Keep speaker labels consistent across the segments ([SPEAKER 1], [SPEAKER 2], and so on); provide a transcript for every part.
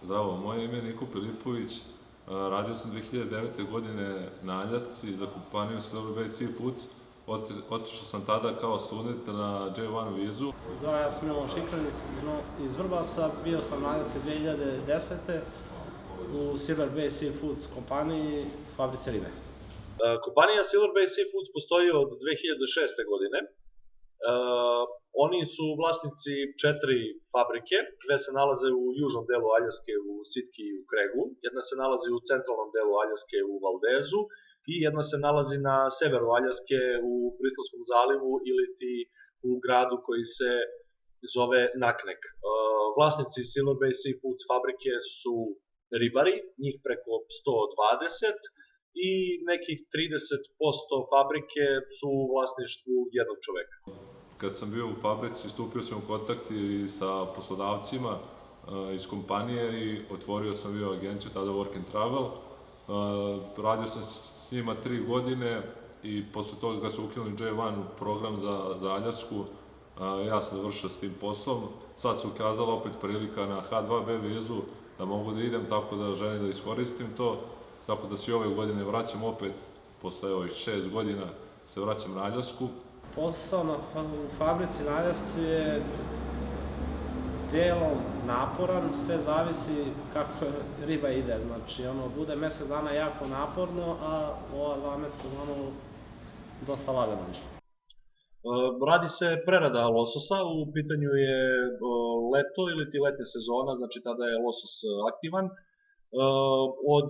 [SPEAKER 1] Zdravo, moje ime je Niko Pilipović. Radio sam 2009. godine na Aljasci za kompaniju Silver Bay Seafoods. Otišao sam tada kao student na J1 vizu.
[SPEAKER 2] Zdravo, ja sam Miloš Ikranić iz Vrbasa, bio sam na Aljasci 2010. u Silver Bay Seafoods kompaniji, fabrice ribe.
[SPEAKER 3] Kompanija Silver Bay Seafoods postoji od 2006. godine. Oni su vlasnici 4 fabrike, dve se nalaze u južnom delu Aljaske u Sitki i u Kregu, jedna se nalazi u centralnom delu Aljaske u Valdezu i jedna se nalazi na severu Aljaske u Bristolskom zalivu ili ti u gradu koji se zove Naknek. Vlasnici Silver Bay Seafoods fabrike su ribari, njih preko 120 i nekih 30% fabrike su u vlasništvu jednog čoveka.
[SPEAKER 1] Kad sam bio u fabrici, stupio sam u kontakt i sa poslodavcima iz kompanije i otvorio sam bio agenciju, tada Work and Travel. Radio sam s njima 3 godine i posle toga kad su ukinuli J1 program za Aljasku, ja sam završio s tim poslom. Sad se ukazala opet prilika na H2B vizu da mogu da idem, tako da želim da iskoristim to. Tako da se i ove godine vraćam opet, posle ovih 6 godina se vraćam na Aljasku.
[SPEAKER 2] Posao u fabrici na Aljasci je delom naporan, sve zavisi kako riba ide. Znači, bude mesec dana jako naporno, a ova 2 meseca dosta lagano išlo.
[SPEAKER 3] Radi se prerada lososa, u pitanju je leto ili ti letnja sezona, znači tada je losos aktivan. Od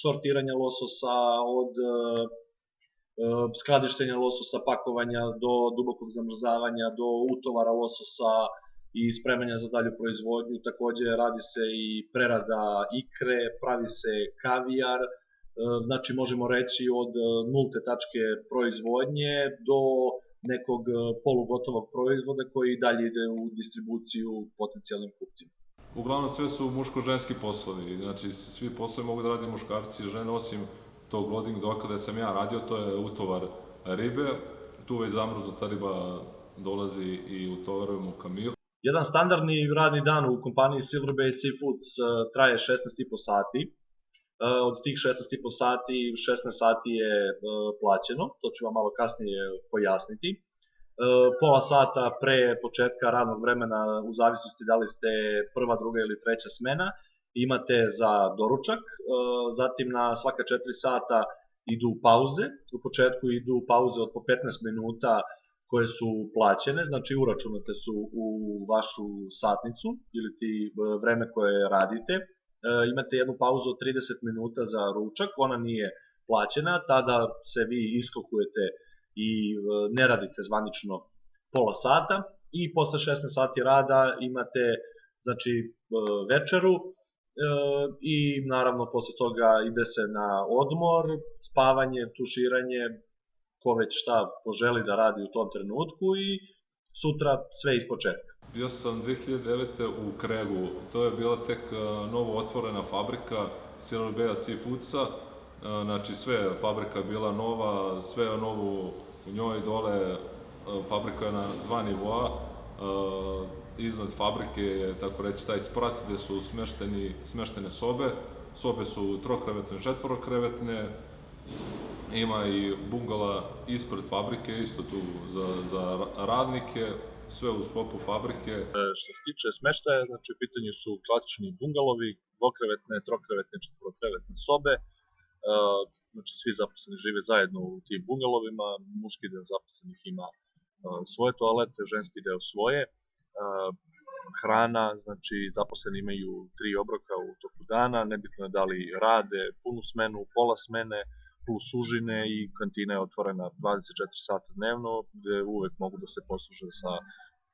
[SPEAKER 3] sortiranja lososa, od skladištenja lososa, pakovanja do dubokog zamrzavanja, do utovara lososa i spremanja za dalju proizvodnju. Takođe radi se i prerada ikre, pravi se kavijar, znači možemo reći od nulte tačke proizvodnje do nekog polugotovog proizvoda koji dalje ide u distribuciju potencijalnim kupcima.
[SPEAKER 1] Uglavnom sve su muško-ženski poslovi, znači svi poslovi mogu da radi muškarci i žene, osim tog loading doka gde sam ja radio, to je utovar ribe. Tu već zamrznuta riba dolazi i utovarujemo u kamion.
[SPEAKER 3] Jedan standardni radni dan u kompaniji Silver Bay Seafoods traje 16,5 sati. Od tih 16,5 sati, 16 sati je plaćeno, to ću vam malo kasnije pojasniti. Pola sata pre početka radnog vremena, u zavisnosti da li ste prva, druga ili treća smena, imate za doručak, zatim na svaka 4 sata idu pauze, u početku idu pauze od po 15 minuta koje su plaćene, znači uračunate su u vašu satnicu ili ti vreme koje radite. Imate jednu pauzu od 30 minuta za ručak, ona nije plaćena, tada se vi iskokujete i ne radite zvanično pola sata i posle 16 sati rada imate znači večeru i naravno posle toga ide se na odmor, spavanje, tuširanje, ko već šta poželi da radi u tom trenutku i sutra sve ispočetka.
[SPEAKER 1] Bio sam 2009. u Kregu, to je bila tek novo otvorena fabrika Silver Bay Seafoodsa, znači sve fabrika je bila nova, sve je novo u njoj, dole fabrika je na 2 nivoa, iznad fabrike je, tako reći, taj sprat gde su smeštene sobe. Sobe su 3-krevetne, 4-krevetne, ima i bungala ispred fabrike, isto tu za radnike, sve u sklopu fabrike.
[SPEAKER 3] Što se tiče smeštaja, znači u pitanju su klasični bungalovi, 2-krevetne, 3-krevetne, 4-krevetne sobe. Znači svi zaposleni žive zajedno u tim bungalovima, muški deo zaposlenih ima svoje toalete, ženski deo svoje. Hrana, znači zaposleni imaju 3 obroka u toku dana, nebitno je da li rade punu smenu, pola smene, plus užine i kantina je otvorena 24 sata dnevno, gde uvek mogu da se posluže sa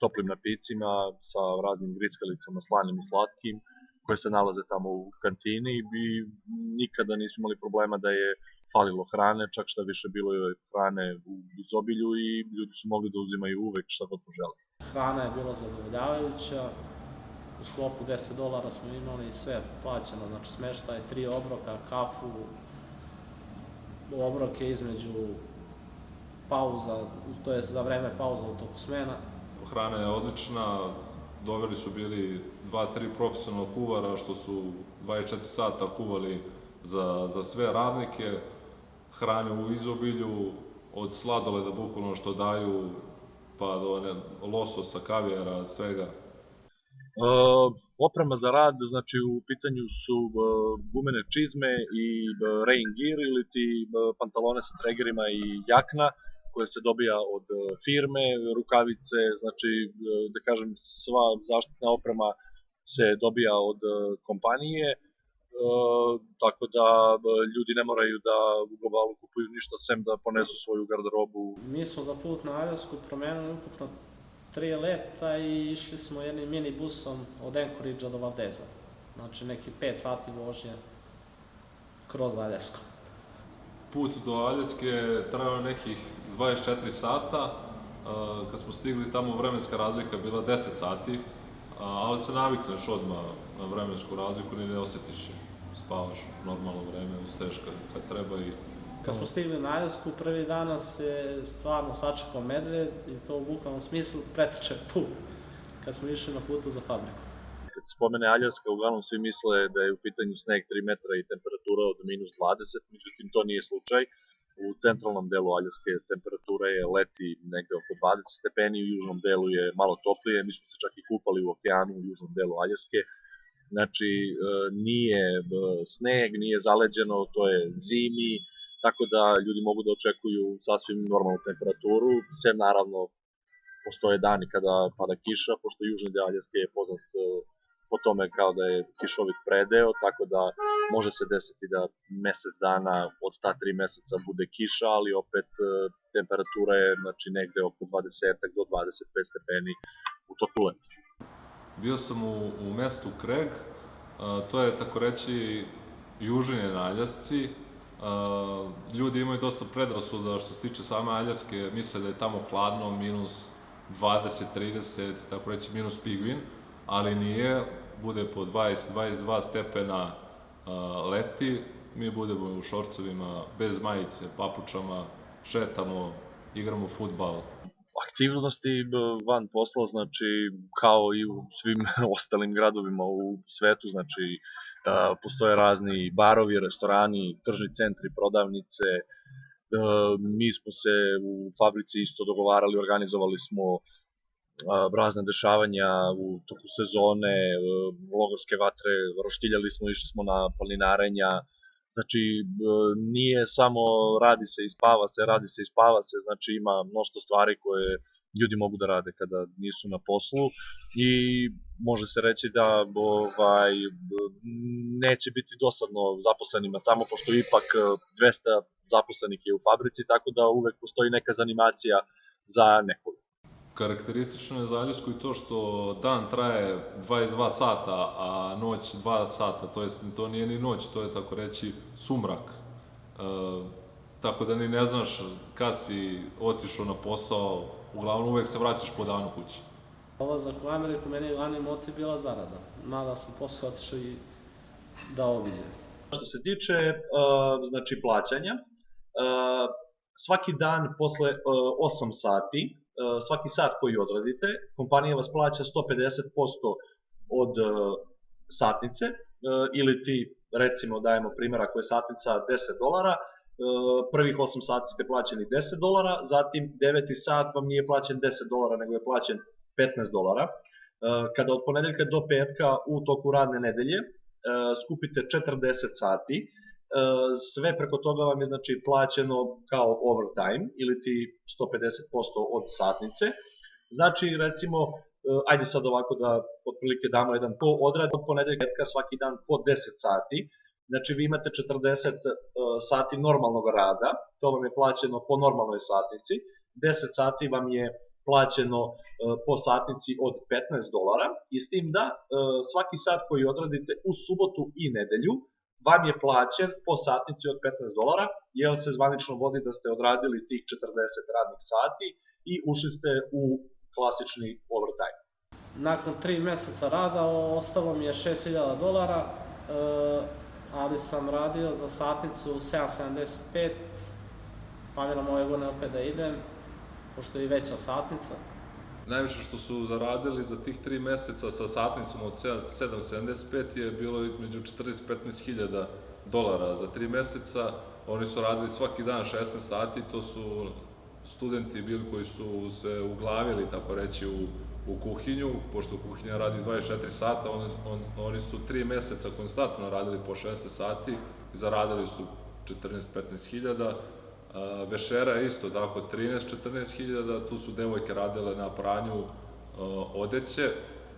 [SPEAKER 3] toplim napicima, sa raznim grickalicama, slanim i slatkim, koje se nalaze tamo u kantini i nikada nismo imali problema da je falilo hrane, čak šta više bilo je hrane u izobilju i ljudi su mogli da uzimaju uvek šta god požele.
[SPEAKER 2] Hrana je bila zadovoljavajuća, u sklopu $10 smo imali sve plaćeno, znači smeštaj, 3 obroka, kafu, obroke između pauza, to je za vreme pauza u toku smena.
[SPEAKER 1] Hrana je odlična, doveli su bili 2-3 profesionalna kuvara što su 24 sata kuvali za sve radnike, hranu u izobilju, od sladoleda bukvalno što daju, pa do lososa, kavijara, svega.
[SPEAKER 3] Oprema za rad, znači u pitanju su gumene čizme i rain gear ili ti pantalone sa tregerima i jakna koje se dobija od firme, rukavice, znači da kažem sva zaštitna oprema se dobija od kompanije, tako da ljudi ne moraju da u globalu kupuju ništa sem da ponesu svoju garderobu.
[SPEAKER 2] Mi smo za put na Aljasku promenili ukupno 3 leta i išli smo jednim minibusom od Anchorage-a do Valdeza. Znači neki 5 sati vožnje kroz Aljasku.
[SPEAKER 1] Put do Aljaske trajao nekih 24 sata, kad smo stigli tamo vremenska razlika bila 10 sati, ali se navikneš odmah na vremensku razliku, ni ne osjetiš je. Spavaš normalno vreme, ustaješ kad treba i...
[SPEAKER 2] Kad smo stigli na Aljasku, prvi dan nas je stvarno sačekao medved i to u bukvalnom smislu preteče put kad smo išli na putu za fabriku.
[SPEAKER 3] Kad se spomene Aljaska, uglavnom svi misle da je u pitanju sneg 3 metra i temperatura od -20, međutim to nije slučaj. U centralnom delu Aljaske temperatura je leti negde oko 20 stepeni, u južnom delu je malo toplije, mi smo se čak i kupali u okeanu u južnom delu Aljaske. Znači nije sneg, nije zaleđeno, to je zimi, tako da ljudi mogu da očekuju sasvim normalnu temperaturu, sem naravno postoje dani kada pada kiša, pošto južni deo Aljaske je poznat po tome kao da je kišovit predeo, tako da može se desiti da mesec dana od ta 3 meseca bude kiša, ali opet temperatura je znači, negde oko 20 do 25 stepeni u toku leta.
[SPEAKER 1] Bio sam u mestu Craig, to je tako reći južnije na Aljasci. Ljudi imaju dosta predrasuda što se tiče same Aljaske, misle da je tamo hladno, -20, -30, tako reći minus pingvin, ali nije, bude po 20-22 stepena leti, mi budemo u šorcovima, bez majice, papučama, šetamo, igramo fudbal.
[SPEAKER 3] Aktivnosti van posla, znači kao i u svim ostalim gradovima u svetu, znači postoje razni barovi, restorani, tržni centri, prodavnice. Mi smo se u fabrici isto dogovarali, organizovali smo razne dešavanja u toku sezone, logorske vatre, roštiljali smo, išli smo na planinarenja. Znači, nije samo radi se i spava se, radi se i spava se, znači ima mnoštvo stvari koje ljudi mogu da rade kada nisu na poslu i može se reći da neće biti dosadno zaposlenima tamo, pošto ipak 200 zaposlenih je u fabrici, tako da uvek postoji neka zanimacija za nekog.
[SPEAKER 1] Karakteristično je za Aljasku i to što dan traje 22 sata, a noć 2 sata, to jest to nije ni noć, to je tako reći sumrak. Tako da ni ne znaš kad si otišao na posao, uglavnom uvek se vraćaš po danu kući.
[SPEAKER 2] Dolazak u Ameriku meni je glavni motiv bila zarada, mada sam posao otišao i da obiđem.
[SPEAKER 3] Što se tiče znači plaćanja, svaki dan posle 8 sati, svaki sat koji odradite, kompanija vas plaća 150% od satnice, ili ti, recimo, dajemo primjer, ako je satnica $10, prvih 8 sati ste plaćeni $10, zatim 9. sat vam nije plaćen $10, nego je plaćen $15. Kada od ponedeljka do petka u toku radne nedelje skupite 40 sati, sve preko toga vam je znači plaćeno kao overtime ili ti 150% od satnice. Znači recimo, ajde sad ovako da otprilike damo jedan po odrad od ponedeljka svaki dan po 10 sati. Znači vi imate 40 sati normalnog rada, to vam je plaćeno po normalnoj satnici, 10 sati vam je plaćeno po satnici od $15 i s tim da svaki sat koji odradite u subotu i nedelju vam je plaćen po satnici od $15, jer se zvanično vodi da ste odradili tih 40 radnih sati i ušli ste u klasični overtime.
[SPEAKER 2] Nakon 3 meseca rada ostalo mi je $6.000, ali sam radio za satnicu 7.75, planiram ove godine opet da idem, pošto je i veća satnica.
[SPEAKER 1] Najviše što su zaradili za tih 3 meseca sa satnicom od 7,75 je bilo između 14-15 hiljada dolara za 3 meseca. Oni su radili svaki dan 16 sati, to su studenti bili koji su se uglavili, tako reći, u kuhinju, pošto kuhinja radi 24 sata, oni su 3 meseca konstantno radili po 16 sati i zaradili su 14-15 hiljada. Vešera je isto, tako 13-14 hiljada, tu su devojke radile na pranju odeće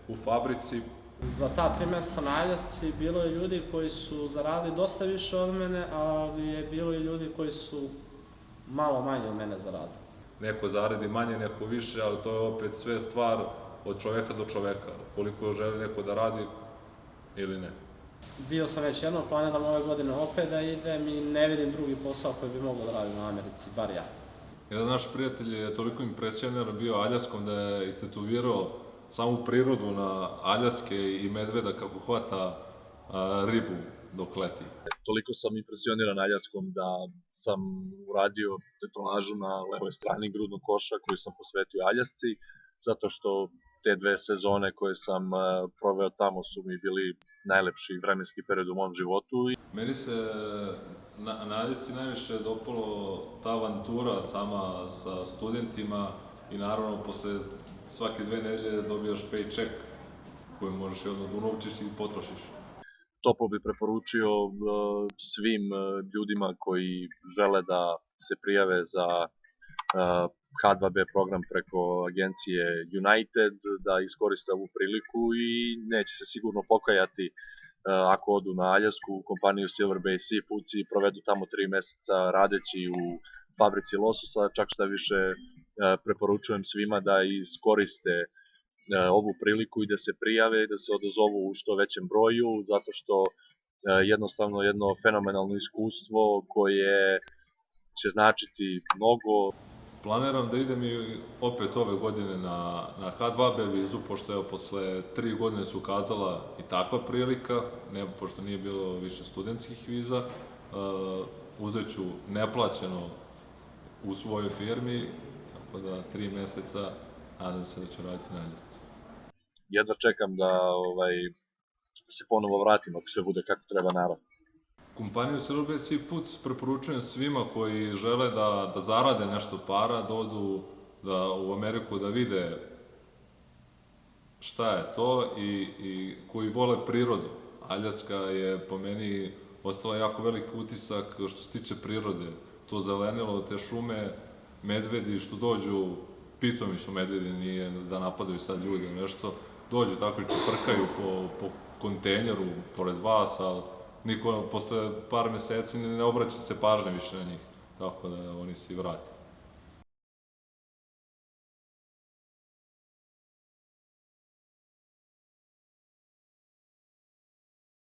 [SPEAKER 1] u fabrici.
[SPEAKER 2] Za ta 3 meseca na Aljasci bilo je ljudi koji su zaradili dosta više od mene, ali je bilo i ljudi koji su malo manje od mene zaradili.
[SPEAKER 1] Neko zaradi manje, neko više, ali to je opet sve stvar od čoveka do čoveka, koliko želi neko da radi ili ne.
[SPEAKER 2] Bio sam već jednom, planiram ove godine opet da idem i ne vidim drugi posao koji bi mogao da radim u Americi, bar ja.
[SPEAKER 1] Jedan naš prijatelj je toliko impresioniran bio Aljaskom da je istetovirao samu prirodu na Aljaske i medveda kako hvata ribu dok leti.
[SPEAKER 3] Toliko sam impresioniran Aljaskom da sam uradio tetovažu na levoj strani grudnog koša koju sam posvetio Aljasci, zato što te 2 sezone koje sam proveo tamo su mi bili najlepši vremenski period u mom životu.
[SPEAKER 1] Meni se na Aljasci najviše dopalo ta avantura sama sa studentima i naravno posle svake 2 nedelje dobijaš paycheck koji možeš odmah da unovčiš i potrošiš.
[SPEAKER 3] Toplo bi preporučio svim ljudima koji žele da se prijave za H2B program preko agencije United, da iskoriste ovu priliku i neće se sigurno pokajati ako odu na Aljasku u kompaniju Silver Bay Seafoods i provedu tamo 3 meseca radeći u fabrici lososa, čak šta više preporučujem svima da iskoriste ovu priliku i da se prijave i da se odazovu u što većem broju, zato što jednostavno jedno fenomenalno iskustvo koje će značiti mnogo.
[SPEAKER 1] Planiram da idem i opet ove godine na H2B vizu, pošto evo posle 3 godine se ukazala i takva prilika, pošto nije bilo više studentskih viza, uzet ću neplaćeno u svojoj firmi, tako da 3 meseca nadam se da ću raditi na Aljasci.
[SPEAKER 3] Jedva čekam da se ponovo vratim ako sve bude kako treba, naravno.
[SPEAKER 1] Kompaniju Silver Bay Seafoods preporučujem svima koji žele da zarade nešto para, da odu u Ameriku da vide šta je to i koji vole prirodu. Aljaska je po meni ostala jako veliki utisak što se tiče prirode. To zelenilo, te šume, medvedi što dođu, pitomi su medvedi, nije da napadaju sad ljude nešto, dođu tako i čeprkaju po kontejneru pored vas, ali niko posle par meseci ne obraća se pažnje više na njih, tako da oni se i vrate.